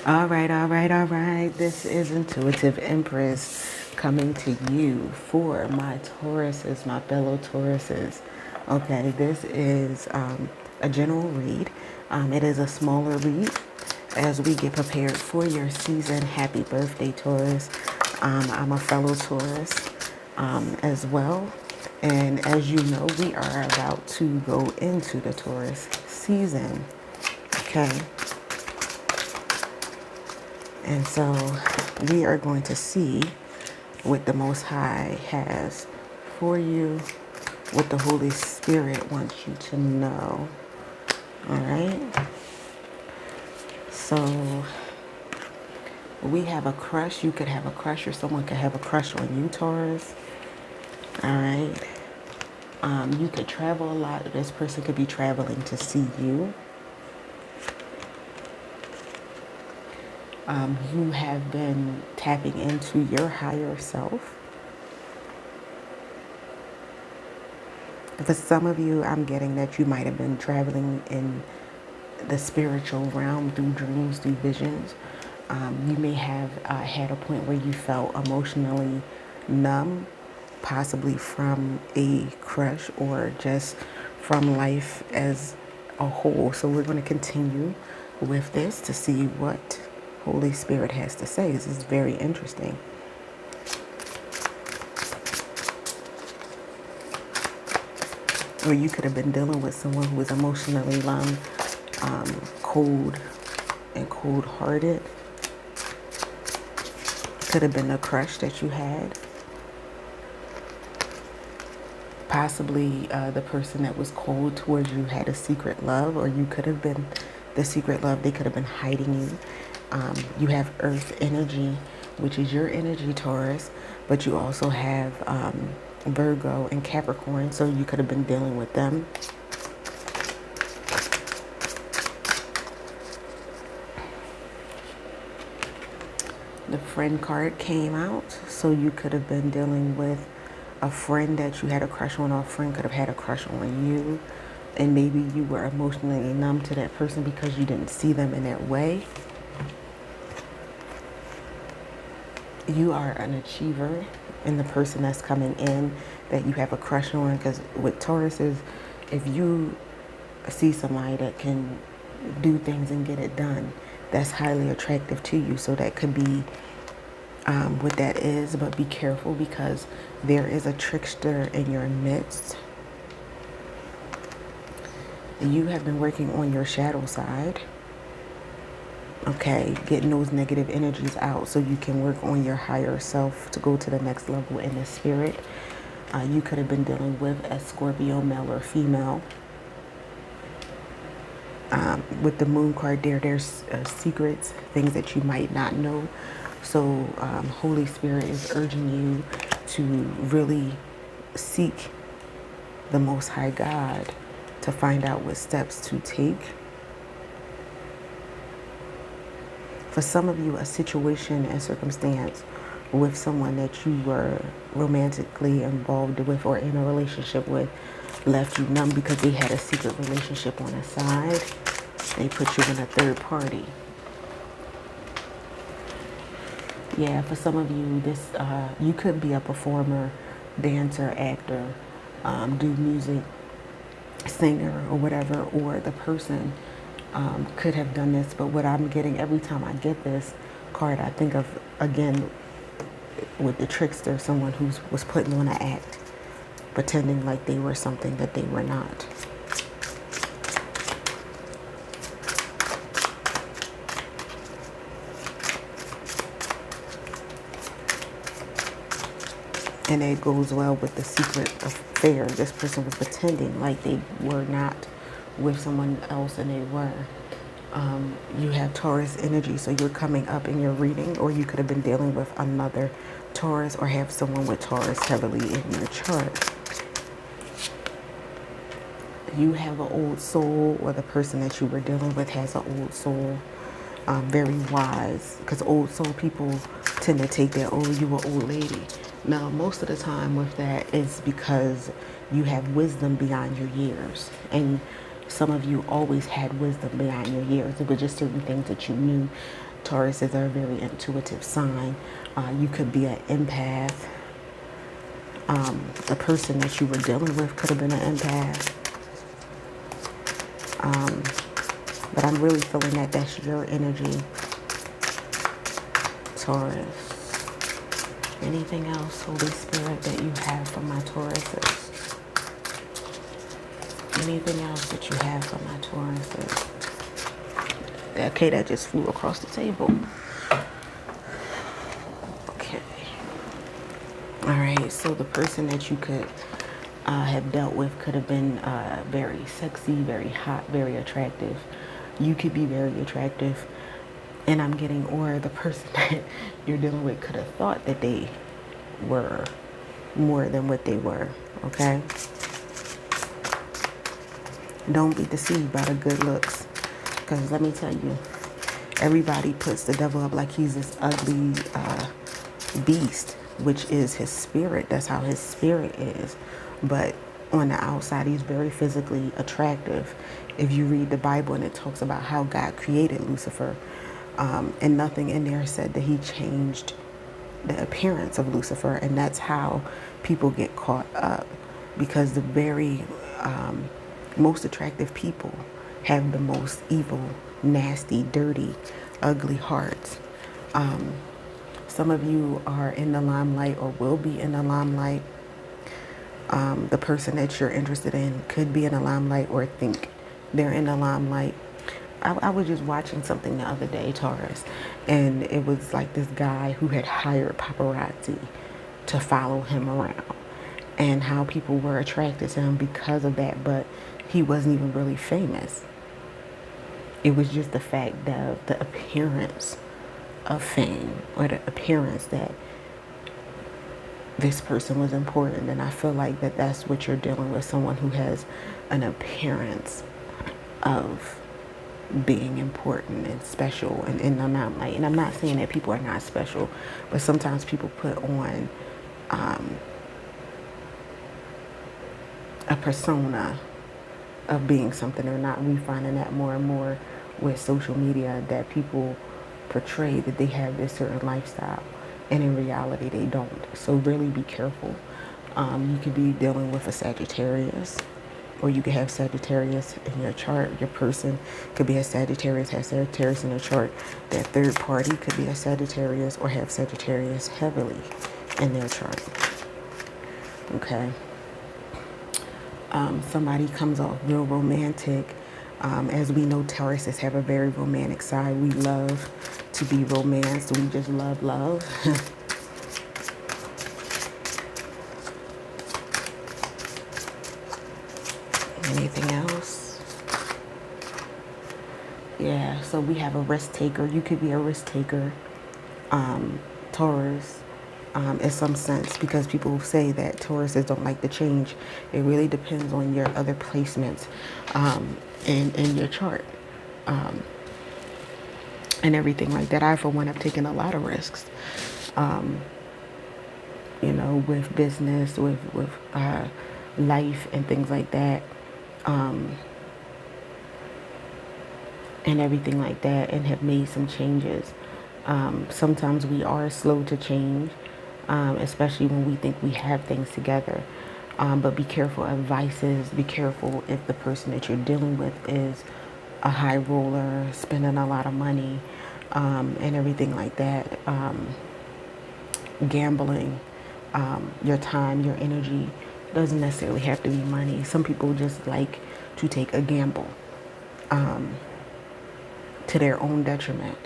All right. This is Intuitive Empress coming to you for my Tauruses, my fellow Tauruses. Okay, this is a general read. It is a smaller read as we get prepared for your season. Happy birthday, Taurus. I'm a fellow Taurus as well. And as you know, we are about to go into the Taurus season. Okay. And so we are going to see what the Most High has for you, what the Holy Spirit wants you to know. All right? So we have a crush. You could have a crush, or someone could have a crush on you, Taurus. All right? You could travel a lot. This person could be traveling to see you. You have been tapping into your higher self. For some of you, I'm getting that you might have been traveling in the spiritual realm through dreams, through visions. You may have had a point where you felt emotionally numb, possibly from a crush or just from life as a whole. So we're going to continue with this to see what Holy Spirit has to say. This is very interesting. Or you could have been dealing with someone who was emotionally numb, cold and cold-hearted. Could have been a crush that you had. Possibly the person that was cold towards you had a secret love, or you could have been the secret love. They could have been hiding you. You have earth energy, which is your energy, Taurus, but you also have Virgo and Capricorn, so you could have been dealing with them. The friend card came out, so you could have been dealing with a friend that you had a crush on, or a friend could have had a crush on you, and maybe you were emotionally numb to that person because you didn't see them in that way. You are an achiever, and the person that's coming in that you have a crush on, because with Tauruses, if you see somebody that can do things and get it done, that's highly attractive to you. So that could be what that is, but be careful because there is a trickster in your midst. You have been working on your shadow side. Okay, getting those negative energies out so you can work on your higher self to go to the next level in the spirit. You could have been dealing with a Scorpio, male or female. With the moon card there's secrets, things that you might not know. So Holy Spirit is urging you to really seek the Most High God to find out what steps to take. For some of you, a situation and circumstance with someone that you were romantically involved with or in a relationship with left you numb because they had a secret relationship on the side. They put you in a third party. Yeah, for some of you, this you could be a performer, dancer, actor, do music, singer, or whatever, or the person could have done this. But what I'm getting every time I get this card, I think of, again, with the trickster, someone who was putting on an act, pretending like they were something that they were not. And it goes well with the secret affair. This person was pretending like they were not with someone else and they were. You have Taurus energy, so you're coming up in your reading, or you could have been dealing with another Taurus or have someone with Taurus heavily in your chart. You have an old soul, or the person that you were dealing with has an old soul. Very wise, because old soul people tend to take that, oh, you an old lady. Now, most of the time with that is because you have wisdom beyond your years. And Some of you always had wisdom beyond your years. It was just certain things that you knew. Tauruses are a very intuitive sign. You could be an empath. The person that you were dealing with could have been an empath. But I'm really feeling that that's your energy, Taurus. Anything else, Holy Spirit, that you have for my Tauruses? Anything else that you have for my Tauruses? Okay, that just flew across the table. Okay. All right, so the person that you could have dealt with could have been very sexy, very hot, very attractive. You could be very attractive. And I'm getting, or the person that you're dealing with could have thought that they were more than what they were, okay? Don't be deceived by the good looks. Because let me tell you, everybody puts the devil up like he's this ugly beast, which is his spirit. That's how his spirit is. But on the outside, he's very physically attractive. If you read the Bible and it talks about how God created Lucifer, and nothing in there said that he changed the appearance of Lucifer. And that's how people get caught up, because the very most attractive people have the most evil, nasty, dirty, ugly hearts. Some of you are in the limelight or will be in the limelight. The person that you're interested in could be in the limelight or think they're in the limelight. I was just watching something the other day, Taurus, and it was like this guy who had hired paparazzi to follow him around, and how people were attracted to him because of that, but he wasn't even really famous. It was just the fact that the appearance of fame, or the appearance that this person was important. And I feel like that's what you're dealing with, someone who has an appearance of being important and special and in the limelight. And I'm not saying that people are not special, but sometimes people put on a persona of being something they're not. We finding that more and more with social media, that people portray that they have this certain lifestyle, and in reality they don't. So really be careful. You could be dealing with a Sagittarius, or you could have Sagittarius in your chart. Your person could be a Sagittarius, have Sagittarius in their chart. That third party could be a Sagittarius or have Sagittarius heavily in their chart. Okay. Somebody comes off real romantic. As we know, Tauruses have a very romantic side. We love to be romanced. We just love love. Anything else? Yeah, so we have a risk taker. You could be a risk taker, Taurus, in some sense, because people say that Tauruses don't like to change. It really depends on your other placements in your chart, and everything like that. I, for one, have taken a lot of risks, you know, with business, with life and things like that. And everything like that, and have made some changes. Sometimes we are slow to change, especially when we think we have things together. But be careful of vices. Be careful if the person that you're dealing with is a high roller, spending a lot of money, and everything like that. Gambling, your time, your energy. Doesn't necessarily have to be money. Some people just like to take a gamble to their own detriment.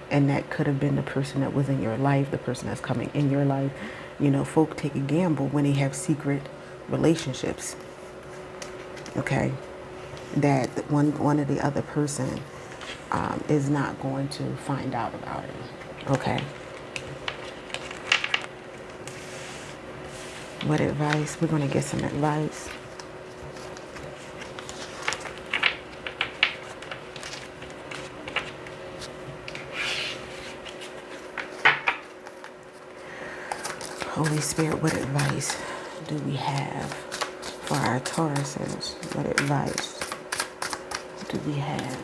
And that could have been the person that was in your life, the person that's coming in your life. You know, folk take a gamble when they have secret relationships. Okay? That one of the other person is not going to find out about it. Okay? What advice? We're going to get some advice. Holy Spirit, what advice do we have for our Tauruses? What advice? do we have?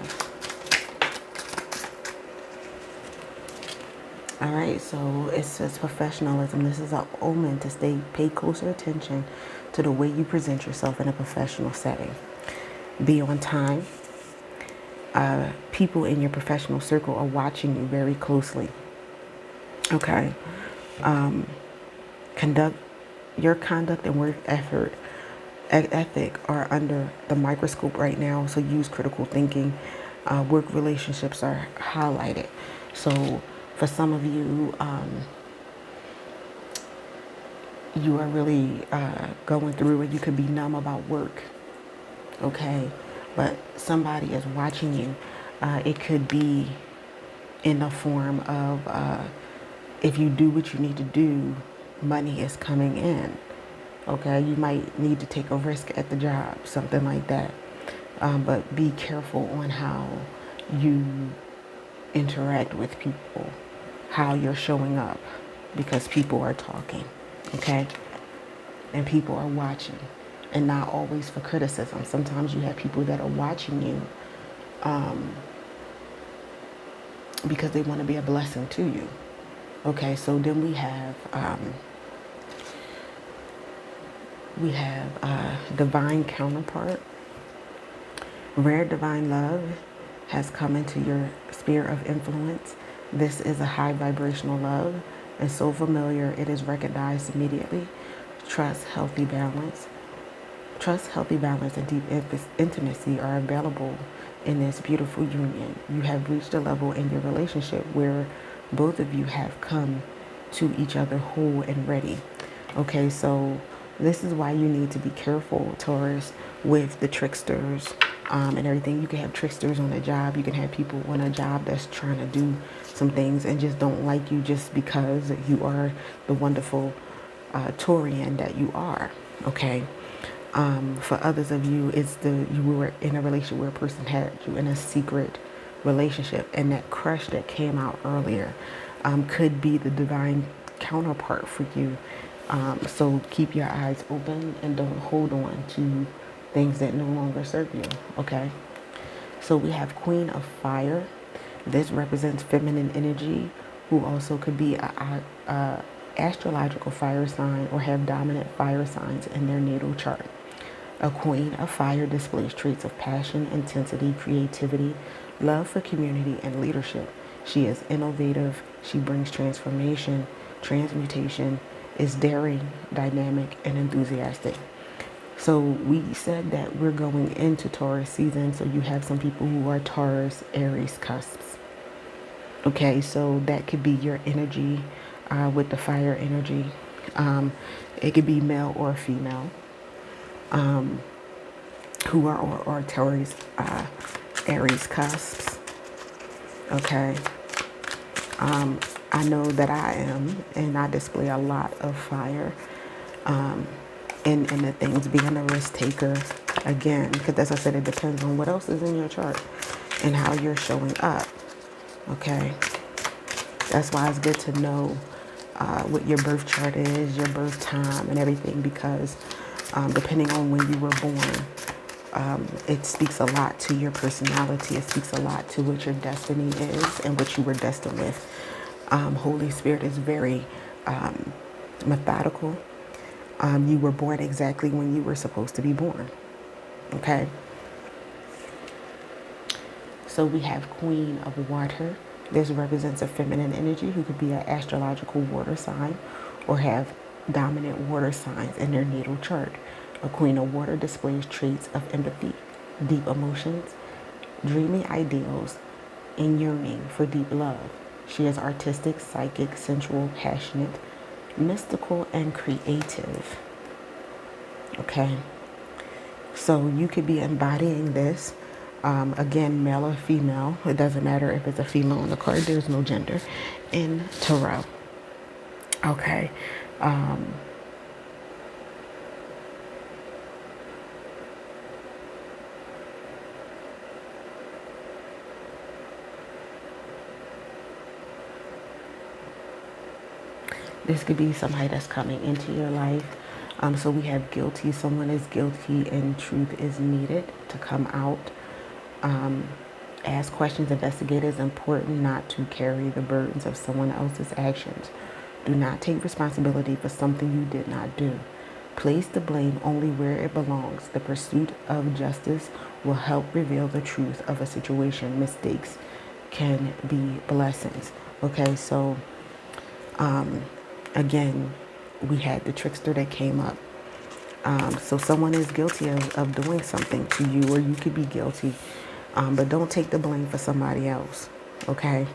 All right, so it says professionalism. This is an omen to pay closer attention to the way you present yourself in a professional setting. Be on time. People in your professional circle are watching you very closely. Okay. Your conduct and work ethic are under the microscope right now, so use critical thinking. Work relationships are highlighted. So for some of you, you are really going through it. You could be numb about work, okay? But somebody is watching you. It could be in the form of if you do what you need to do, money is coming in, okay? You might need to take a risk at the job, something like that. But be careful on how you interact with people, how you're showing up, because people are talking, okay? And people are watching, and not always for criticism. Sometimes you have people that are watching you because they want to be a blessing to you. Okay, so then we have divine counterpart. Rare divine love has come into your sphere of influence. This is a high vibrational love and so familiar it is recognized immediately. Trust, healthy balance. Trust, healthy balance, and deep intimacy are available in this beautiful union. You have reached a level in your relationship where both of you have come to each other whole and ready. Okay, so this is why you need to be careful, Taurus, with the tricksters and everything. You can have tricksters on a job. You can have people on a job that's trying to do some things and just don't like you just because you are the wonderful Taurian that you are. Okay. For others of you, you were in a relationship where a person had you in a secret relationship, and that crush that came out earlier could be the divine counterpart for you. So keep your eyes open and don't hold on to things that no longer serve you. Okay. So we have Queen of Fire. This represents feminine energy, who also could be a astrological fire sign or have dominant fire signs in their natal chart. A queen of fire displays traits of passion, intensity, creativity, love for community, and leadership. She is innovative. She brings transformation, transmutation, is daring, dynamic, and enthusiastic. So we said that we're going into Taurus season, so you have some people who are Taurus, Aries cusps. Okay, so that could be your energy with the fire energy. It could be male or female who are Taurus, Aries cusps. Okay. I know that I am, and I display a lot of fire in the things, being a risk taker, again, because as I said, it depends on what else is in your chart and how you're showing up. Okay. That's why it's good to know what your birth chart is, your birth time, and everything, because depending on when you were born, it speaks a lot to your personality. It speaks a lot to what your destiny is and what you were destined with. Holy Spirit is very methodical. You were born exactly when you were supposed to be born. Okay. So we have Queen of Water. This represents a feminine energy who could be an astrological water sign or have dominant water signs in their natal chart. A Queen of Water displays traits of empathy, deep emotions, dreamy ideals, and yearning for deep love. She is artistic, psychic, sensual, passionate, mystical, and creative. Okay. So you could be embodying this. Again, male or female. It doesn't matter if it's a female on the card. There's no gender in tarot. Okay. This could be somebody that's coming into your life. So we have guilty. Someone is guilty and truth is needed to come out. Ask questions, investigate. It is important not to carry the burdens of someone else's actions. Do not take responsibility for something you did not do. Place the blame only where it belongs. The pursuit of justice will help reveal the truth of a situation. Mistakes can be blessings. Okay, so again, we had the trickster that came up. So someone is guilty of doing something to you, or you could be guilty. But don't take the blame for somebody else. Okay.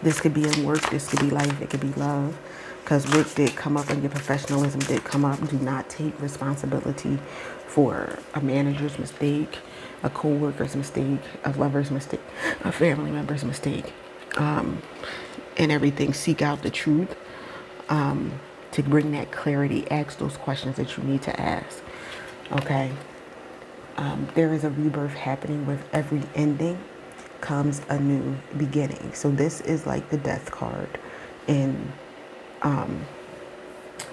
This could be in work. This could be life. It could be love. Because work did come up and your professionalism did come up. Do not take responsibility for a manager's mistake, a co-worker's mistake, a lover's mistake, a family member's mistake, and everything. Seek out the truth to bring that clarity. Ask those questions that you need to ask. Okay. There is a rebirth happening. With every ending comes a new beginning. So this is like the death card in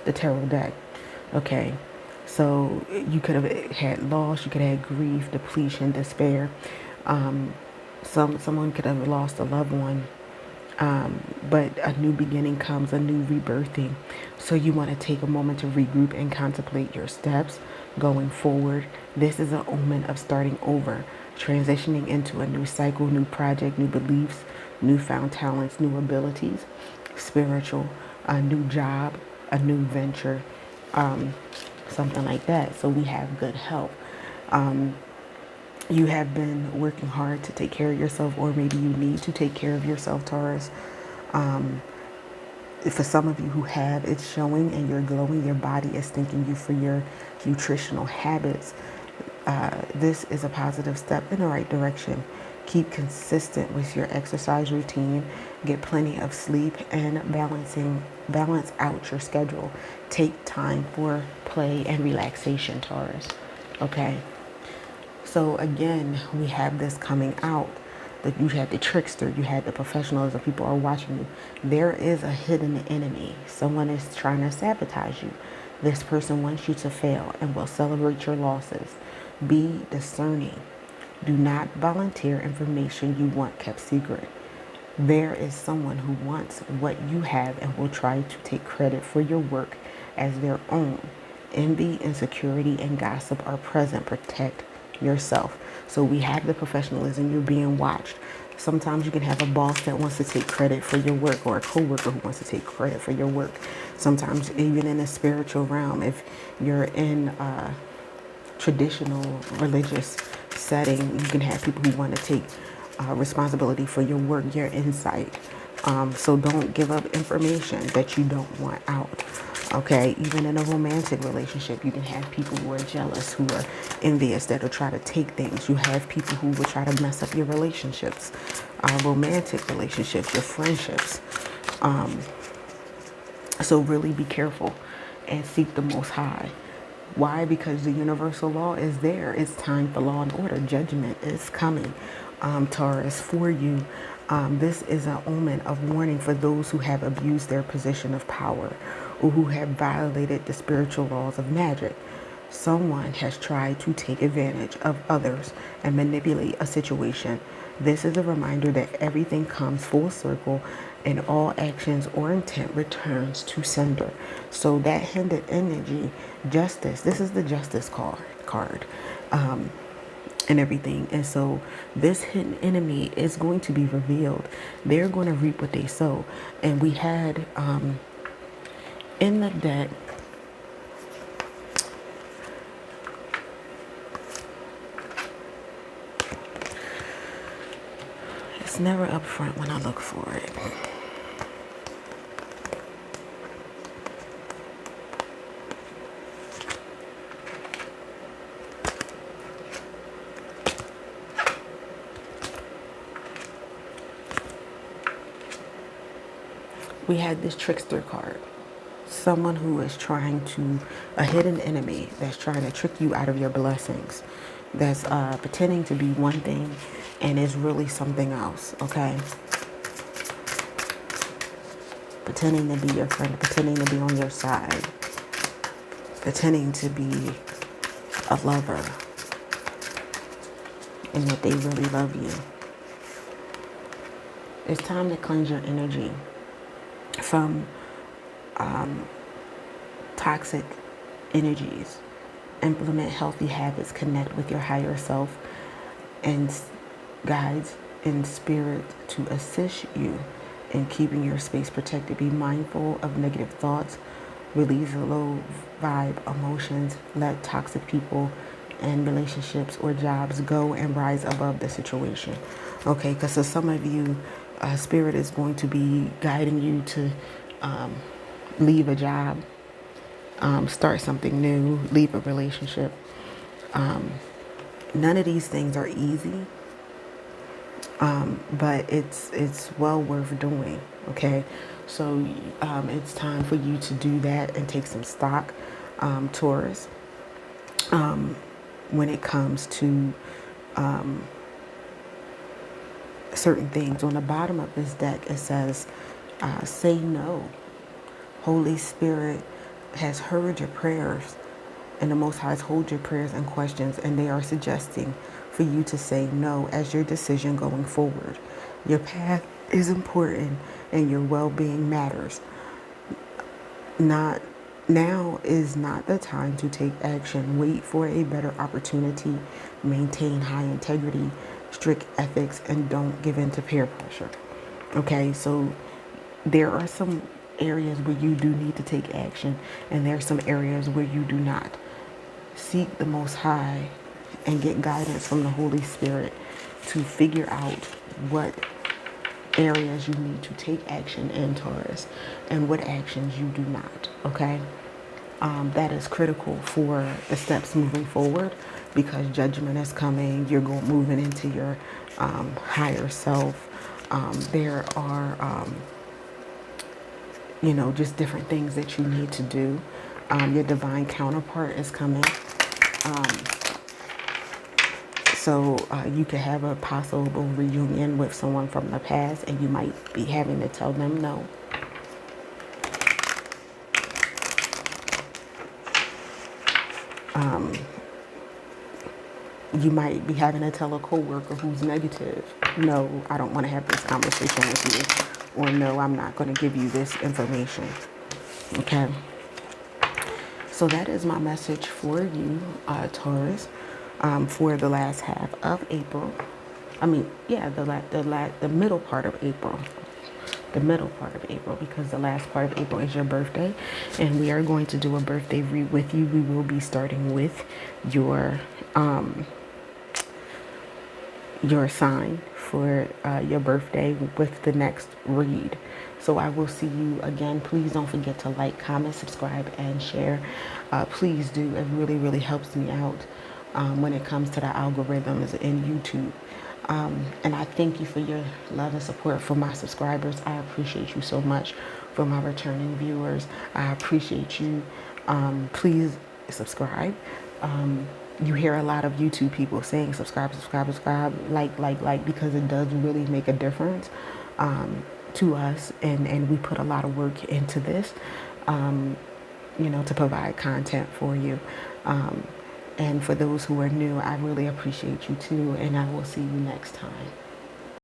the tarot deck. Okay. So you could have had loss, you could have had grief, depletion, despair. Someone could have lost a loved one. But a new beginning comes, a new rebirthing. So you want to take a moment to regroup and contemplate your steps going forward. This is an omen of starting over, transitioning into a new cycle, new project, new beliefs, newfound talents, new abilities, spiritual, a new job, a new venture, something like that. So we have good health. You have been working hard to take care of yourself, or maybe you need to take care of yourself, Taurus. For some of you who have, it's showing and you're glowing. Your body is thanking you for your nutritional habits. This is a positive step in the right direction. Keep consistent with your exercise routine. Get plenty of sleep and balance out your schedule. Take time for play and relaxation, Taurus. Okay. So again, we have this coming out. That you had the trickster, you had the professionalism, people are watching you. There is a hidden enemy. Someone is trying to sabotage you. This person wants you to fail and will celebrate your losses. Be discerning. Do not volunteer information you want kept secret. There is someone who wants what you have and will try to take credit for your work as their own. Envy, insecurity, and gossip are present. Protect yourself. So we have the professionalism. You're being watched. Sometimes you can have a boss that wants to take credit for your work, or a coworker who wants to take credit for your work. Sometimes even in the spiritual realm, if you're in a traditional religious setting, you can have people who want to take responsibility for your work, your insight. So don't give up information that you don't want out. Okay, even in a romantic relationship, you can have people who are jealous, who are envious, that will try to take things. You have people who will try to mess up your relationships, romantic relationships, your friendships. So really be careful and seek the Most High. Why? Because the universal law is there. It's time for law and order. Judgment is coming, Taurus, for you. This is an omen of warning for those who have abused their position of power, or who have violated the spiritual laws of magic. Someone has tried to take advantage of others and manipulate a situation. This is a reminder that everything comes full circle and all actions or intent returns to sender. So that hidden energy, justice, this is the justice card. And everything. And so this hidden enemy is going to be revealed. They're going to reap what they sow. And we had in the deck, it's never up front when I look for it. We had this trickster card. Someone who is trying to, a hidden enemy that's trying to trick you out of your blessings. That's pretending to be one thing and is really something else, okay? Pretending to be your friend, pretending to be on your side. Pretending to be a lover and that they really love you. It's time to cleanse your energy from toxic energies. Implement healthy habits, connect with your higher self and guides in spirit to assist you in keeping your space protected. Be mindful of negative thoughts, release low vibe emotions, let toxic people and relationships or jobs go and rise above the situation. Okay, because for some of you, spirit is going to be guiding you to leave a job, start something new, leave a relationship. None of these things are easy, but it's well worth doing. Okay, so it's time for you to do that and take some stock, Taurus. When it comes to certain things, on the bottom of this deck it says, "Say no." Holy Spirit has heard your prayers, and the Most High has heard your prayers and questions, and they are suggesting for you to say no as your decision going forward. Your path is important, and your well-being matters. Now is not the time to take action. Wait for a better opportunity. Maintain high integrity, strict ethics, and don't give in to peer pressure. Okay, so there are some areas where you do need to take action, and there are some areas where you do not. Seek the Most High and get guidance from the Holy Spirit to figure out what areas you need to take action in, Taurus, and what actions you do not. Okay, that is critical for the steps moving forward, because judgment is coming. You're moving into your higher self. There are just different things that you need to do. Your divine counterpart is coming. So you could have a possible reunion with someone from the past, and you might be having to tell them no. You might be having to tell a coworker who's negative, no, I don't want to have this conversation with you, or no, I'm not going to give you this information. Okay. So that is my message for you, Taurus, for the last half of April. I mean, yeah, the middle part of April. The middle part of April, because the last part of April is your birthday, and we are going to do a birthday read with you. We will be starting with your sign for your birthday with the next read. So I will see you again. Please don't forget to like, comment, subscribe, and share. Please do. It really, really helps me out when it comes to the algorithms in YouTube. And I thank you for your love and support for my subscribers. I appreciate you so much. For my returning viewers, I appreciate you. Please subscribe. You hear a lot of YouTube people saying subscribe, like, because it does really make a difference to us. And we put a lot of work into this, to provide content for you. And for those who are new, I really appreciate you too. And I will see you next time.